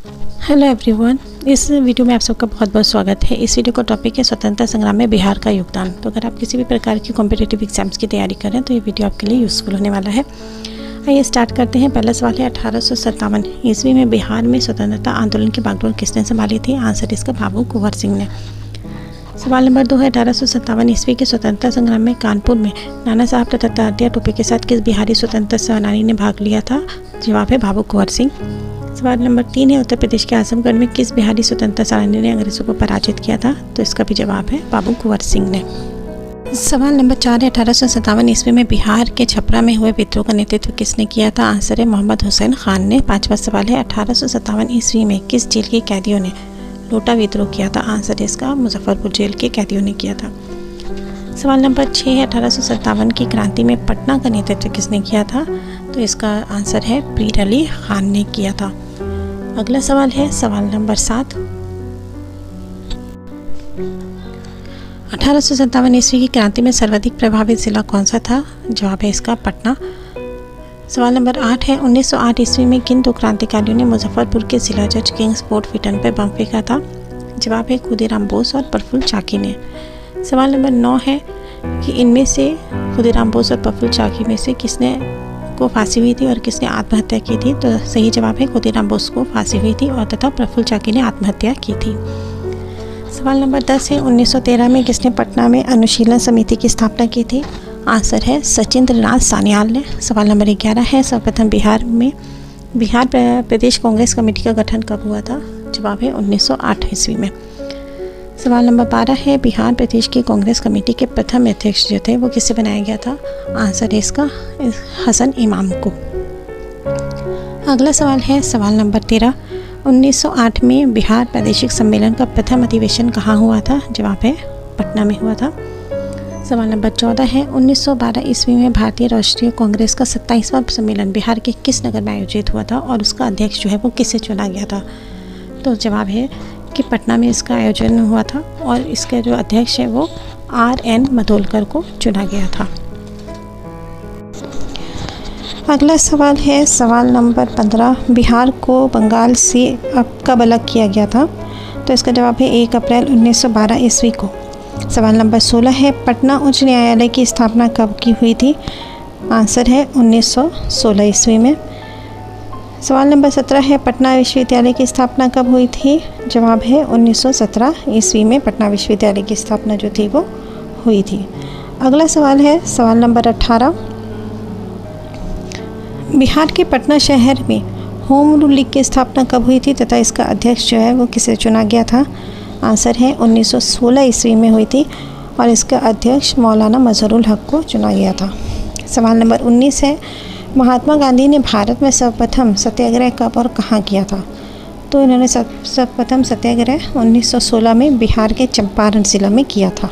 Hello everyone, इस video में आप सबका बहुत बहुत स्वागत है। इस वीडियो का टॉपिक है स्वतंत्रता संग्राम में बिहार का योगदान। तो अगर आप किसी भी प्रकार की कॉम्पिटिटिव एग्जाम्स की तैयारी करें तो ये वीडियो आपके लिए यूज़फुल होने वाला है। आइए स्टार्ट करते हैं। पहला सवाल है 1857 ईस्वी में बिहार में स्वतंत्रता आंदोलन की बागडोर किसने संभाली थी? आंसर इसका बाबू कुंवर सिंह ने। सवाल नंबर 2 है 1857 ईस्वी के स्वतंत्रता संग्राम में कानपुर में नाना साहब तथा तात्या टोपे के साथ किस बिहारी स्वतंत्रता सेनानी ने भाग लिया था? जवाब है बाबू कुंवर सिंह। सवाल नंबर 3 है उत्तर प्रदेश के आजमगढ़ में किस बिहारी स्वतंत्रता सेनानी ने अंग्रेजों को पराजित किया था? तो इसका भी जवाब है बाबू कुंवर सिंह ने। सवाल नंबर 4 है 1857 ईस्वी में बिहार के छपरा में हुए विद्रोह का नेतृत्व किसने किया था? आंसर है मोहम्मद हुसैन खान ने। 5वां सवाल है 1857 ईस्वी में किस जेल के कैदियों ने लोटा विद्रोह किया था? आंसर इसका मुजफ्फरपुर जेल के कैदियों ने किया था। सवाल नंबर 6 है 1857 की क्रांति में पटना का नेतृत्व किसने किया था? तो इसका आंसर है पीर अली खान ने किया था। अगला सवाल है सवाल नंबर 7। 1857 ईस्वी की क्रांति में सर्वाधिक प्रभावित जिला कौन सा था? जवाब है इसका पटना। सवाल नंबर 8 है 1908 ईस्वी में किन दो क्रांतिकारियों ने मुजफ्फरपुर के जिला जज किंग्स फोर्ट विटन पर बम फेंका था? जवाब है खुदीराम बोस और प्रफुल्ल चाकी ने। सवाल नंबर 9 है कि इनमें से खुदीराम बोस और प्रफुल्ल चाकी में से किसने को फांसी हुई थी और किसने आत्महत्या की थी? तो सही जवाब है खुदीराम बोस को फांसी हुई थी और तथा प्रफुल्ल चाकी ने आत्महत्या की थी। सवाल नंबर 10 है 1913 में किसने पटना में अनुशीलन समिति की स्थापना की थी? आंसर है सचिंद्र नाथ सान्याल ने। सवाल नंबर 11 है सर्वप्रथम बिहार प्रदेश कांग्रेस कमेटी का गठन कब हुआ था? जवाब है 1908 ईस्वी में। सवाल नंबर 12 है बिहार प्रदेश की कांग्रेस कमेटी के प्रथम अध्यक्ष जो थे वो किससे बनाया गया था? आंसर है इसका हसन इमाम को। अगला सवाल है सवाल नंबर 13। 1908 में बिहार प्रादेशिक सम्मेलन का प्रथम अधिवेशन कहाँ हुआ था? जवाब है पटना में हुआ था। सवाल नंबर 14 है 1912 ईस्वी में भारतीय राष्ट्रीय कांग्रेस का 27वां सम्मेलन बिहार के किस नगर में आयोजित हुआ था और उसका अध्यक्ष जो है वो किससे चुना गया था? तो जवाब है कि पटना में इसका आयोजन हुआ था और इसके जो अध्यक्ष है वो RN मधोलकर को चुना गया था। अगला सवाल है सवाल नंबर 15। बिहार को बंगाल से कब अलग किया गया था? तो इसका जवाब है 1 अप्रैल 1912 ईस्वी को। सवाल नंबर 16 है पटना उच्च न्यायालय की स्थापना कब की हुई थी? आंसर है 1916 ईस्वी में। सवाल नंबर 17 है पटना विश्वविद्यालय की स्थापना कब हुई थी? जवाब है 1917 ईस्वी में पटना विश्वविद्यालय की स्थापना जो थी वो हुई थी। अगला सवाल है सवाल नंबर 18। बिहार के पटना शहर में होम रूल लीग की स्थापना कब हुई थी तथा इसका अध्यक्ष जो है वो किसे चुना गया था? आंसर है 1916 ईस्वी में हुई थी और इसका अध्यक्ष मौलाना मजहरुल हक को चुना गया था। सवाल नंबर 19 है महात्मा गांधी ने भारत में सर्वप्रथम सत्याग्रह कब और कहाँ किया था? तो इन्होंने सर्वप्रथम सत्याग्रह 1916 में बिहार के चंपारण जिला में किया था।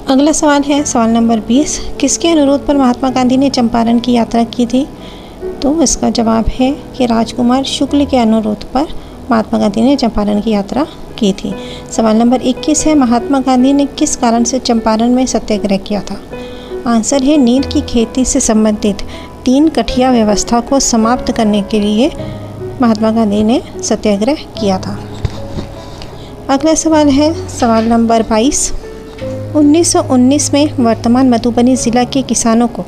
अगला सवाल है सवाल नंबर 20। किसके अनुरोध पर महात्मा गांधी ने चंपारण की यात्रा की थी? तो इसका जवाब है कि राजकुमार शुक्ल के अनुरोध पर महात्मा गांधी ने चंपारण की यात्रा की थी। सवाल नंबर 21 है महात्मा गांधी ने किस कारण से चंपारण में सत्याग्रह किया था? आंसर है नील की खेती से संबंधित 3 कठिया व्यवस्था को समाप्त करने के लिए महात्मा गांधी ने सत्याग्रह किया था। अगला सवाल है सवाल नंबर 22। 1919 में वर्तमान मधुबनी जिला के किसानों को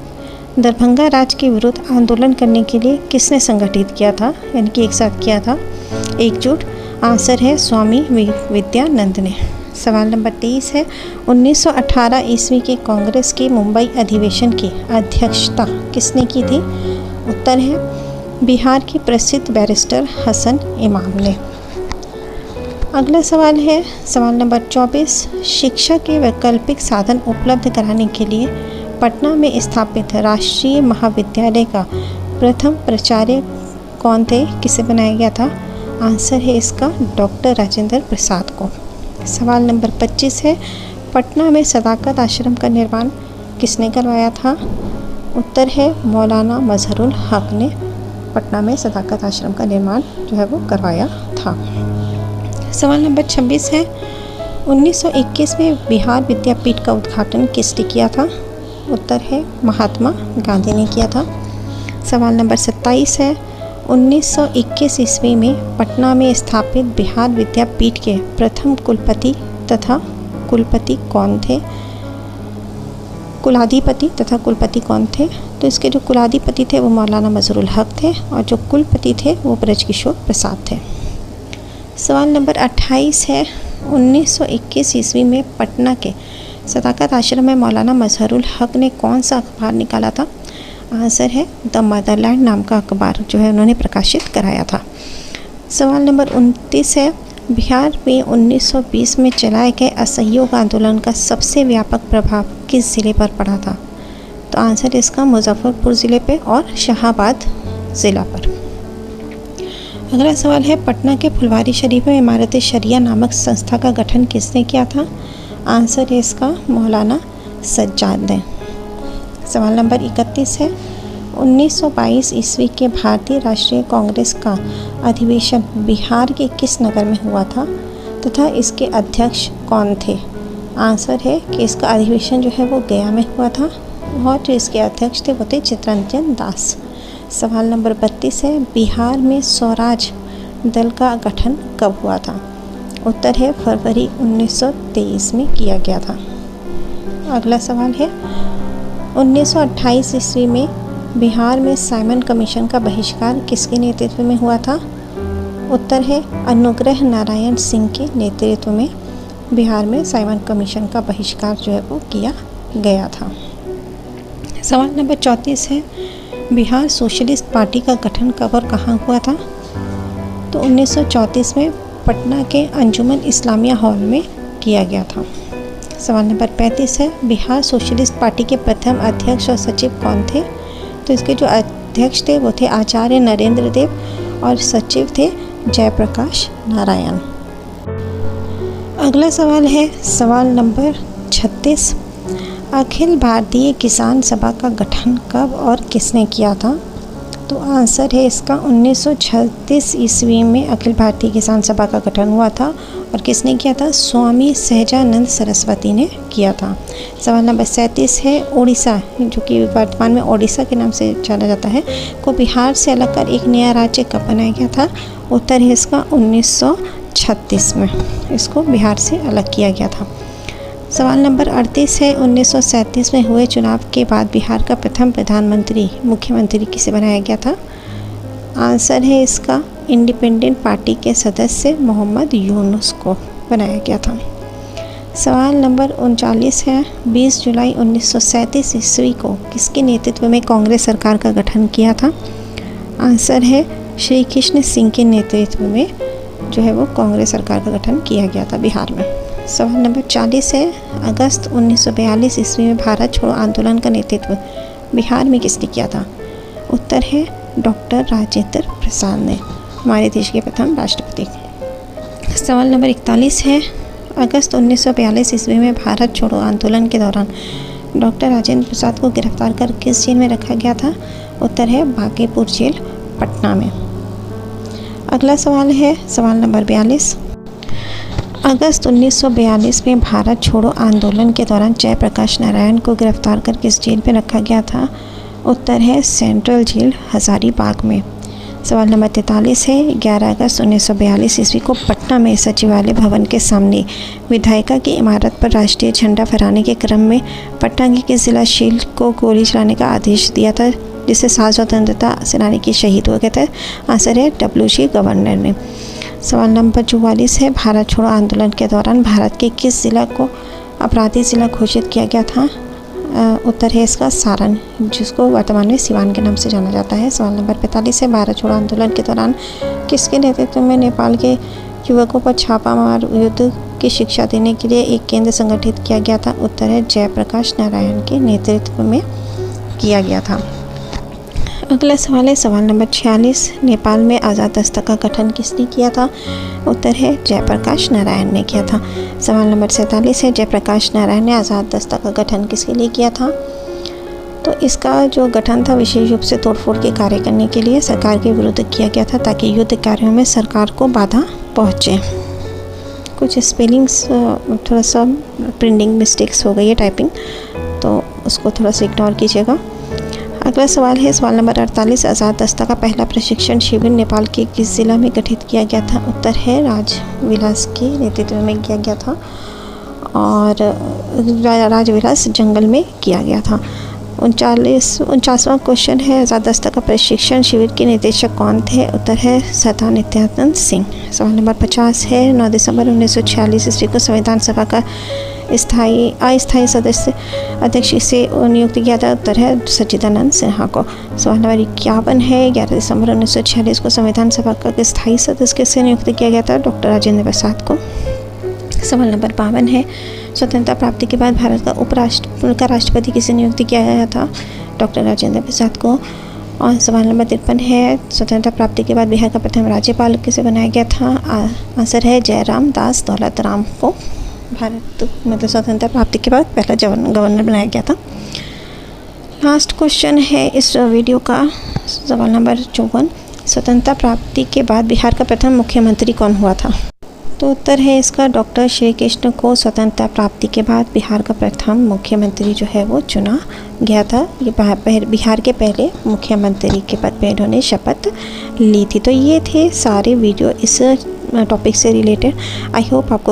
दरभंगा राज के विरुद्ध आंदोलन करने के लिए किसने संगठित किया था, यानी कि एक साथ किया था, एकजुट? आंसर है स्वामी विद्यानंद ने। सवाल नंबर 23 है 1918 ईस्वी के कांग्रेस के मुंबई अधिवेशन की अध्यक्षता किसने की थी? उत्तर है बिहार के प्रसिद्ध बैरिस्टर हसन इमाम ने। अगला सवाल है सवाल नंबर 24। शिक्षा के वैकल्पिक साधन उपलब्ध कराने के लिए पटना में स्थापित राष्ट्रीय महाविद्यालय का प्रथम प्राचार्य कौन थे, किसे बनाया गया था? आंसर है इसका डॉक्टर राजेंद्र प्रसाद को। सवाल नंबर 25 है पटना में सदाकत आश्रम का निर्माण किसने करवाया था? उत्तर है मौलाना मजहरुल हक ने पटना में सदाकत आश्रम का निर्माण जो है वो करवाया था। सवाल नंबर 26 है 1921 में बिहार विद्यापीठ का उद्घाटन किसने किया था? उत्तर है महात्मा गांधी ने किया था। सवाल नंबर 27 है 1921 ईस्वी में पटना में स्थापित बिहार विद्यापीठ के प्रथम कुलपति तथा कुलपति कौन थे? कुलाधिपति तथा कुलपति कौन थे? तो इसके जो कुलाधिपति थे वो मौलाना मजहरूल हक थे और जो कुलपति थे वो ब्रजकिशोर प्रसाद थे। सवाल नंबर 28 है, 1921 ईस्वी में पटना के सदाकत आश्रम में मौलाना मजहरूल हक ने कौन सा अखबार निकाला था? आंसर है द मदरलैंड नाम का अखबार जो है उन्होंने प्रकाशित कराया था। सवाल नंबर 29 है, बिहार में 1920 में चलाए गए असहयोग आंदोलन का सबसे व्यापक प्रभाव किस ज़िले पर पड़ा था? तो आंसर इसका मुजफ्फरपुर ज़िले पे और शाहाबाद ज़िला पर। अगला सवाल है, पटना के फुलवारी शरीफ में इमारत शरिया नामक संस्था का गठन किसने किया था? आंसर है इसका मौलाना सज्जाद ने। सवाल नंबर 31 है, 1922 ईस्वी के भारतीय राष्ट्रीय कांग्रेस का अधिवेशन बिहार के किस नगर में हुआ था तथा इसके अध्यक्ष कौन थे? आंसर है कि इसका अधिवेशन जो है वो गया में हुआ था और जो इसके अध्यक्ष थे वो थे चित्तरंजन दास। सवाल नंबर 32 है, बिहार में स्वराज दल का गठन कब हुआ था? उत्तर है फरवरी 1923 में किया गया था। अगला सवाल है, 1928 ईस्वी में बिहार में साइमन कमीशन का बहिष्कार किसके नेतृत्व में हुआ था? उत्तर है अनुग्रह नारायण सिंह के नेतृत्व में बिहार में साइमन कमीशन का बहिष्कार जो है वो किया गया था। सवाल नंबर 34 है, बिहार सोशलिस्ट पार्टी का गठन कब और कहाँ हुआ था? तो 1934 में पटना के अंजुमन इस्लामिया हॉल में किया गया था। सवाल नंबर 35 है, बिहार सोशलिस्ट पार्टी के प्रथम अध्यक्ष और सचिव कौन थे? तो इसके जो अध्यक्ष थे वो थे आचार्य नरेंद्र देव और सचिव थे जयप्रकाश नारायण। अगला सवाल है सवाल नंबर 36, अखिल भारतीय किसान सभा का गठन कब और किसने किया था? तो आंसर है इसका 1936 ईस्वी में अखिल भारतीय किसान सभा का गठन हुआ था और किसने किया था? स्वामी सहजानंद सरस्वती ने किया था। सवाल नंबर 37 है, उड़ीसा जो कि वर्तमान में ओडिशा के नाम से जाना जाता है को बिहार से अलग कर एक नया राज्य कब बनाया गया था? उत्तर है इसका 1936 में इसको बिहार से अलग किया गया था। सवाल नंबर 38 है, 1937 में हुए चुनाव के बाद बिहार का प्रथम प्रधानमंत्री मुख्यमंत्री किसे बनाया गया था? आंसर है इसका इंडिपेंडेंट पार्टी के सदस्य मोहम्मद यूनुस को बनाया गया था। सवाल नंबर 39 है, 20 जुलाई 1937 ईस्वी को किसके नेतृत्व में कांग्रेस सरकार का गठन किया था? आंसर है श्री कृष्ण सिंह के नेतृत्व में जो है वो कांग्रेस सरकार का गठन किया गया था बिहार में। सवाल नंबर 40 है, अगस्त 1942 ईस्वी में भारत छोड़ो आंदोलन का नेतृत्व बिहार में किसने किया था? उत्तर है डॉक्टर राजेंद्र प्रसाद ने, हमारे देश के प्रथम राष्ट्रपति। सवाल नंबर 41 है, अगस्त 1942 ईस्वी में भारत छोड़ो आंदोलन के दौरान डॉक्टर राजेंद्र प्रसाद को गिरफ्तार कर किस जेल में रखा गया था? उत्तर है बांकीपुर जेल पटना में। अगला सवाल है सवाल नंबर 42, अगस्त 1942 में भारत छोड़ो आंदोलन के दौरान जयप्रकाश नारायण को गिरफ्तार कर किस जेल में रखा गया था? उत्तर है सेंट्रल जेल हजारीबाग में। सवाल नंबर 43 है, 11 अगस्त 1942 ईस्वी को पटना में सचिवालय भवन के सामने विधायिका की इमारत पर राष्ट्रीय झंडा फहराने के क्रम में पटना के किस जिला शील्ड को गोली चलाने का आदेश दिया था जिससे 7 स्वतंत्रता सेनानी की शहीद हो गए थे? आंसर है WG गवर्नर ने। सवाल नंबर 44 है, भारत छोड़ो आंदोलन के दौरान भारत के किस ज़िला को अपराधी ज़िला घोषित किया गया था? उत्तर है इसका सारण, जिसको वर्तमान में सिवान के नाम से जाना जाता है। सवाल नंबर 45 है, भारत छोड़ो आंदोलन के दौरान किसके नेतृत्व में नेपाल के युवकों पर छापामार युद्ध की शिक्षा देने के लिए एक केंद्र संगठित किया गया था? उत्तर है जयप्रकाश नारायण के नेतृत्व में किया गया था। अगला सवाल है सवाल नंबर 46, नेपाल में आज़ाद दस्ता का गठन किसने किया था? उत्तर है जयप्रकाश नारायण ने किया था। सवाल नंबर 47 है, जयप्रकाश नारायण ने आज़ाद दस्ता का गठन किसके लिए किया था? तो इसका जो गठन था विशेष रूप से तोड़फोड़ के कार्य करने के लिए सरकार के विरुद्ध किया गया था ताकि युद्ध कार्यों में सरकार को बाधा पहुँचे। कुछ स्पेलिंग्स थोड़ा सा प्रिंटिंग मिस्टेक्स हो गई है टाइपिंग, तो उसको थोड़ा सा इग्नोर कीजिएगा। अगला सवाल है सवाल नंबर 48। आज़ाद दस्ता का पहला प्रशिक्षण शिविर नेपाल के किस जिला में गठित किया गया था? उत्तर है राजविलास के नेतृत्व में किया गया था और राजविलास जंगल में किया गया था। 49वां क्वेश्चन है आज़ाद दस्ता का प्रशिक्षण शिविर के निदेशक कौन थे? उत्तर है सरदार नित्यानंद सिंह। सवाल नंबर 50 है 9 दिसंबर 1946 ईस्वी को संविधान सभा का अस्थायी सदस्य अध्यक्ष से नियुक्त किया था? उत्तर है सच्चिदानंद सिन्हा को। सवाल नंबर 51 है 11 दिसंबर 1946 को संविधान सभा का स्थायी सदस्य से नियुक्त किया गया था? डॉक्टर राजेंद्र प्रसाद को। सवाल नंबर 52 है स्वतंत्रता प्राप्ति के बाद भारत का राष्ट्रपति किसे नियुक्त किया गया था? डॉक्टर राजेंद्र प्रसाद को। और सवाल नंबर 53 है स्वतंत्रता प्राप्ति के बाद बिहार का प्रथम राज्यपाल किसे बनाया गया था? आंसर है जयराम दास दौलतराम को भारत स्वतंत्रता प्राप्ति के बाद पहला गवर्नर बनाया गया था। लास्ट क्वेश्चन है इस वीडियो का सवाल नंबर 54। स्वतंत्रता प्राप्ति के बाद बिहार का प्रथम मुख्यमंत्री कौन हुआ था? तो उत्तर है इसका डॉक्टर श्री कृष्ण को स्वतंत्रता प्राप्ति के बाद बिहार का प्रथम मुख्यमंत्री जो है वो चुना गया था। ये बिहार के पहले मुख्यमंत्री के पद पे इन्होंने शपथ ली थी। तो ये थे सारे वीडियो इस टॉपिक से रिलेटेड। आई होप आपको